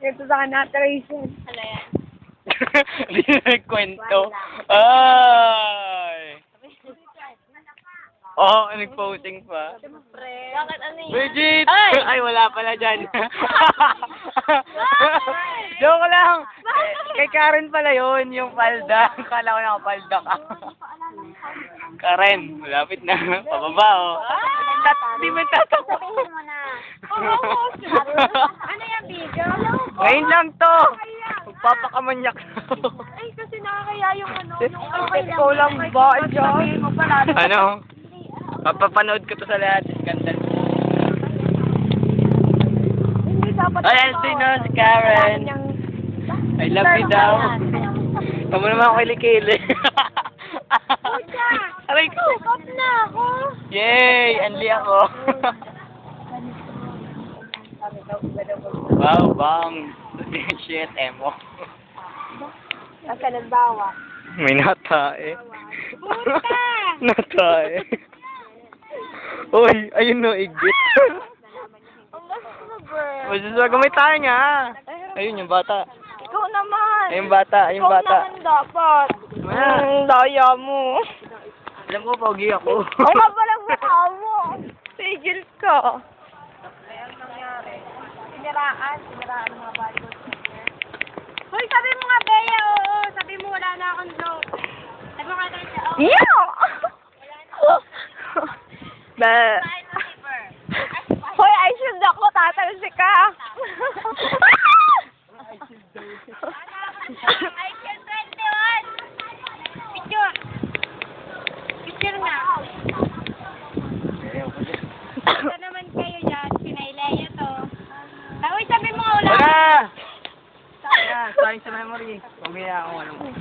Ito sana, Tracy. Ano yan? Hindi na nagkwento. Ay! Oo, nag-posing pa. Siyempre. Bakit ano yan? Bridget! Ay! Ay, wala pala dyan. Joke lang. Kay Karen pala yun, yung palda. Kala ko nakapalda ka. Karen, malapit na. Pababa, oh. Di ba tatakbo? Sabihin mo na. Ano yung video? Ngayon lang to. Magpapakamanyak. Ay, kasi nakakaya yung ano. Ikaw lang ba, John? Ano? Papapanood ko to sa lahat. Skandal. Hindi dapat. Ayan, sino? Si Karen. I love you daw. Tama naman ako kilikili. Aray ko. Stop na ako. Yay! Anli ako. Wow, bang. Shit, emo. Nasa nagbawa. May natae. Puta! Natae. Uy, ayun no, igit. Ang basta na, bro. Masaswaga, may tayo nga. Ayun yung bata. Ikaw naman. Ayun bata, ayun bata. Ikaw naman dapat. Ah, Daya mo. alam ko, pogi ako. Ang mabalang mukha mo. Tigil ka. Ayan nangyari. Siniraan ng mga bago. Hoy, sabi mo nga, Bea, oo. Sabi mo wala na akong joke. Sabi mo nga tayo siya, oo. Yeah! Ba. Hoy, I should ako. Tatalsi ka. I can 21. Picture. Picture nga. Ito naman kayo dyan. Pinaileya to. Uy, sabi mo nga wala. Wala! Sayang sa memory. Huwag niya ako, ano.